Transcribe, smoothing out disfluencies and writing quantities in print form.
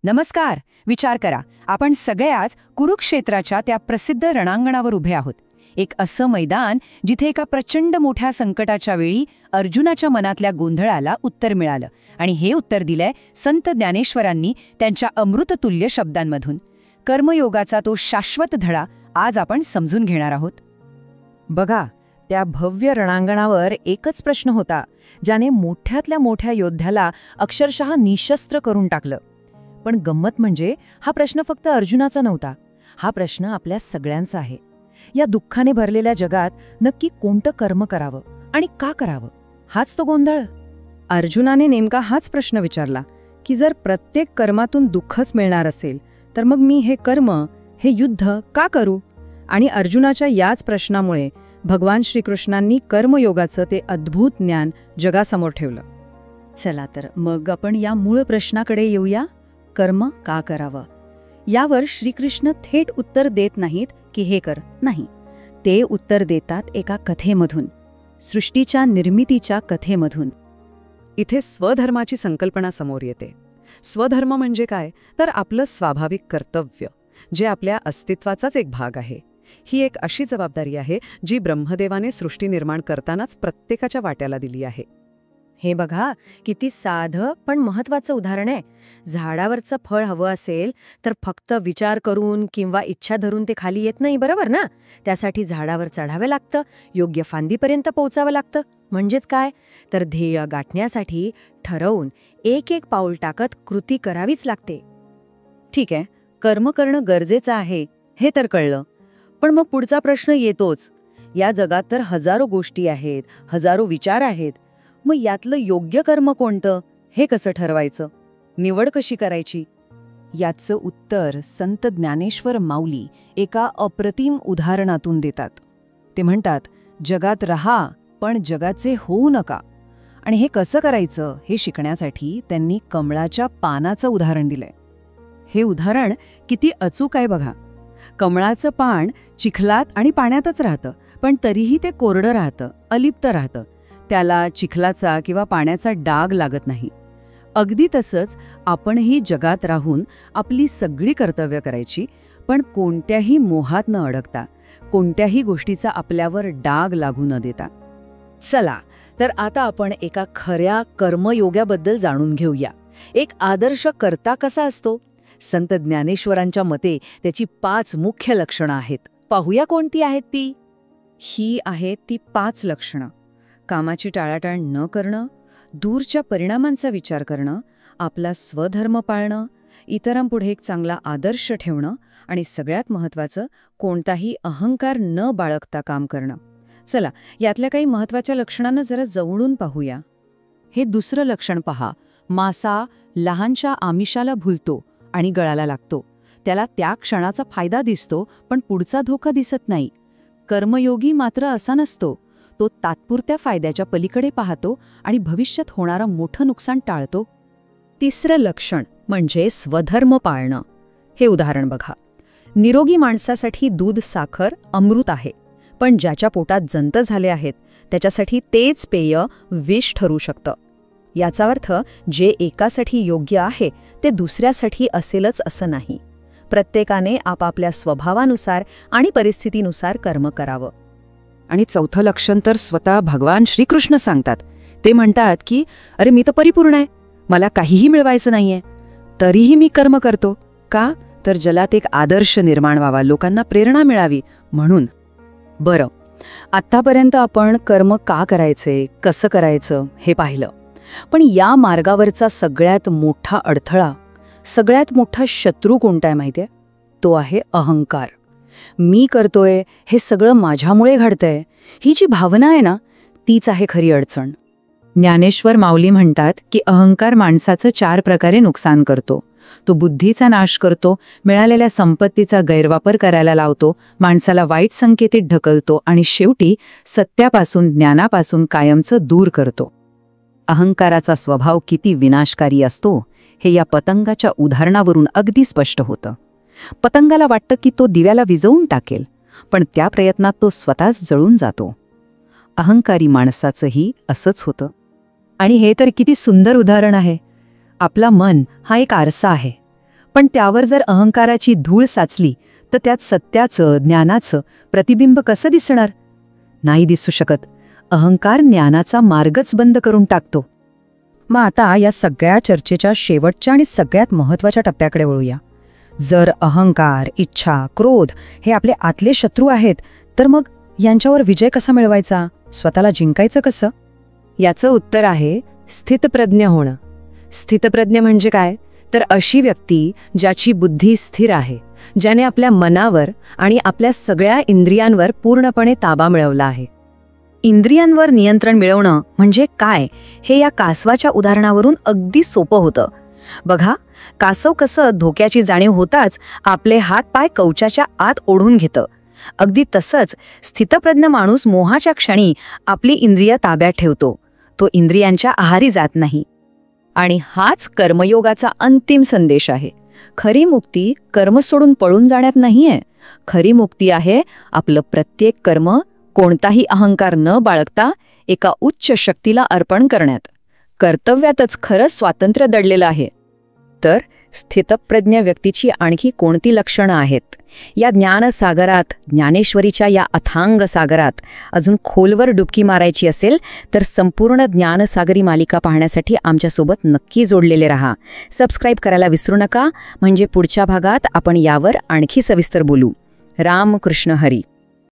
नमस्कार. विचार करा, आपण सगळे आज कुरुक्षेत्राच्या त्या प्रसिद्ध रणांगणावर उभे आहोत. एक असं मैदान जिथे एका प्रचंड मोठ्या संकटाच्या वेळी अर्जुनाच्या मनातल्या गोंधळाला उत्तर मिळालं, आणि हे उत्तर दिलंय संत ज्ञानेश्वरांनी त्यांच्या अमृततुल्य शब्दांमधून. कर्मयोगाचा तो शाश्वत धडा आज आपण समजून घेणार आहोत. बघा, त्या भव्य रणांगणावर एकच प्रश्न होता, ज्याने मोठ्यातल्या मोठ्या योद्ध्याला अक्षरशः निशस्त्र करून टाकलं. पण गंमत म्हणजे हा प्रश्न फक्त अर्जुनाचा नव्हता. हा प्रश्न आपल्या सगळ्यांचा आहे. या दुःखाने भरलेल्या जगात नक्की कोणतं कर्म करावं आणि का करावं, हाच तो गोंधळ. अर्जुनाने नेमका हाच प्रश्न विचारला की जर प्रत्येक कर्मातून दुःखच मिळणार असेल तर मग मी हे कर्म, हे युद्ध का करू? आणि अर्जुनाच्या याच प्रश्नामुळे भगवान श्रीकृष्णांनी कर्मयोगाचं ते अद्भुत ज्ञान जगासमोर ठेवलं. चला तर मग आपण या मूळ प्रश्नाकडे येऊया. कर्म का करावं? यावर श्रीकृष्ण थेट उत्तर देत नाहीत की हे कर, नाही. ते उत्तर देतात एका कथेमधून, सृष्टीच्या निर्मितीच्या कथेमधून. इथे स्वधर्माची संकल्पना समोर येते. स्वधर्म म्हणजे काय? तर आपलं स्वाभाविक कर्तव्य, जे आपल्या अस्तित्वाचाच एक भाग आहे. ही एक अशी जबाबदारी आहे जी ब्रह्मदेवाने सृष्टी निर्माण करतानाच प्रत्येकाच्या वाट्याला दिली आहे. हे बघा, किती साधं पण महत्वाचं उदाहरण आहे. झाडावरचं फळ हवं असेल तर फक्त विचार करून किंवा इच्छा धरून ते खाली येत नाही, बरोबर ना? त्यासाठी झाडावर चढावे लागतं, योग्य फांदीपर्यंत पोहोचावं लागतं. म्हणजेच काय? तर ध्येय गाठण्यासाठी ठरवून एक एक पाऊल टाकत कृती करावीच लागते. ठीक आहे, कर्म करणं गरजेचं आहे, हे तर कळलं. पण मग पुढचा प्रश्न येतोच. या जगात तर हजारो गोष्टी आहेत, हजारो विचार आहेत. मग यातलं योग्य कर्म कोणतं, हे कसं ठरवायचं? निवड कशी करायची? याचं उत्तर संत ज्ञानेश्वर माऊली एका अप्रतिम उदाहरणातून देतात. ते म्हणतात, जगात रहा पण जगाचे होऊ नका. आणि हे कसं करायचं हे शिकण्यासाठी त्यांनी कमळाच्या पानाचं उदाहरण दिलंय. हे उदाहरण किती अचूक आहे बघा. कमळाचं पान चिखलात आणि पाण्यातच राहतं, पण तरीही ते कोरडं राहतं, अलिप्त राहतं. त्याला चिखलाचा किंवा पाण्याचा डाग लागत नाही. अगदी तसंच आपणही जगात राहून आपली सगळी कर्तव्य करायची, पण कोणत्याही मोहात न अडकता, कोणत्याही गोष्टीचा आपल्यावर डाग लागू न देता. चला तर आता आपण एका खऱ्या कर्मयोगाबद्दल जाणून घेऊया. एक आदर्श कर्ता कसा असतो? संत ज्ञानेश्वरांच्या मते त्याची 5 मुख्य लक्षणं आहेत. पाहूया कोणती आहेत ती. ही आहेत ती 5 लक्षणं. कामाची टाळाटाळ न करणं, दूरच्या परिणामांचा विचार करणं, आपला स्वधर्म पाळणं, इतरांपुढे एक चांगला आदर्श ठेवणं आणि सगळ्यात महत्त्वाचं, कोणताही अहंकार न बाळगता काम करणं. चला, यातल्या काही महत्त्वाच्या लक्षणांना जरा जवळून पाहूया. हे दुसरं लक्षण पहा. मासा लहानशा आमिषाला भुलतो आणि गळाला लागतो. त्याला त्या क्षणाचा फायदा दिसतो, पण पुढचा धोका दिसत नाही. कर्मयोगी मात्र असा नसतो. तो तात्पुरत्या फायद्याच्या पलीकडे पाहतो आणि भविष्यात होणारं मोठं नुकसान टाळतो. तिसरं लक्षण म्हणजे स्वधर्म पाळणं. हे उदाहरण बघा. निरोगी माणसासाठी दूध, साखर अमृत आहे, पण ज्याच्या पोटात जंत झाले आहेत त्याच्यासाठी तेच पेय विष ठरू शकतं. याचा अर्थ जे एकासाठी योग्य आहे ते दुसऱ्यासाठी असेलच असं नाही. प्रत्येकाने आपापल्या स्वभावानुसार आणि परिस्थितीनुसार कर्म करावं. आणि चौथं लक्षण तर स्वतः भगवान श्रीकृष्ण सांगतात. ते म्हणतात की अरे, मी तर परिपूर्ण आहे, मला काहीही मिळवायचं नाहीये, तरीही मी कर्म करतो. का? तर जगात एक आदर्श निर्माण व्हावा, लोकांना प्रेरणा मिळावी म्हणून. बरं, आत्तापर्यंत आपण कर्म का करायचे, कसं करायचं हे पाहिलं. पण या मार्गावरचा सगळ्यात मोठा अडथळा, सगळ्यात मोठा शत्रू कोणता आहे माहितीये? तो आहे अहंकार. मी करतोय, हे सगळं माझ्यामुळे घडतंय, ही जी भावना आहे ना, तीच आहे खरी अडचण. ज्ञानेश्वर माऊली म्हणतात की अहंकार माणसाचं 4 प्रकारे नुकसान करतो. तो बुद्धीचा नाश करतो, मिळालेल्या संपत्तीचा गैरवापर करायला लावतो, माणसाला वाईट संकेतीत ढकलतो आणि शेवटी सत्यापासून, ज्ञानापासून कायमचं दूर करतो. अहंकाराचा स्वभाव किती विनाशकारी असतो हे या पतंगाच्या उदाहरणावरून अगदी स्पष्ट होतं. पतंगाला वाटतं की तो दिव्याला विझवून टाकेल, पण त्या प्रयत्नात तो स्वतःच जळून जातो. अहंकारी माणसाचंही असंच होतं. आणि हे तर किती सुंदर उदाहरण आहे. आपला मन हा एक आरसा आहे. पण त्यावर जर अहंकाराची धूळ साचली तर त्यात सत्याचं, ज्ञानाचं प्रतिबिंब कसं दिसणार? नाही दिसू शकत. अहंकार ज्ञानाचा मार्गच बंद करून टाकतो. मग आता या सगळ्या चर्चेच्या शेवटच्या आणि सगळ्यात महत्त्वाच्या टप्प्याकडे वळूया. जर अहंकार, इच्छा, क्रोध हे आपले आतले शत्रू आहेत, तर मग यांच्यावर विजय कसा मिळवायचा? स्वतःला जिंकायचं कसं? याचं उत्तर आहे स्थितप्रज्ञ होणं. स्थितप्रज्ञ म्हणजे काय? तर अशी व्यक्ती ज्याची बुद्धी स्थिर आहे, ज्याने आपल्या मनावर आणि आपल्या सगळ्या इंद्रियांवर पूर्णपणे ताबा मिळवला आहे. इंद्रियांवर नियंत्रण मिळवणं म्हणजे काय हे या कासवाच्या उदाहरणावरून अगदी सोपं होतं. बघा, कासव कसं धोक्याची जाणीव होताच आपले हात पाय कवचाच्या आत ओढून घेतं, अगदी तसंच स्थितप्रज्ञ माणूस मोहाच्या क्षणी आपली इंद्रिय ताब्यात ठेवतो. तो इंद्रियांच्या आहारी जात नाही. आणि हाच कर्मयोगाचा अंतिम संदेश आहे. खरी मुक्ती कर्म सोडून पळून जाण्यात नाहीये. खरी मुक्ती आहे आपलं प्रत्येक कर्म कोणताही अहंकार न बाळगता एका उच्च शक्तीला अर्पण करण्यात. कर्तव्यातच खरं स्वातंत्र्य दडलेलं आहे. तर स्थितप्रज्ञ व्यक्तीची आणखी कोणती लक्षणं आहेत? या ज्ञानसागरात, ज्ञानेश्वरीच्या या अथांग सागरात अजून खोलवर डुबकी मारायची असेल तर संपूर्ण ज्ञानसागरी मालिका पाहण्यासाठी आमच्यासोबत नक्की जोडलेले रहा. सबस्क्राईब करायला विसरू नका, म्हणजे पुढच्या भागात आपण यावर आणखी सविस्तर बोलू. राम कृष्ण हरी.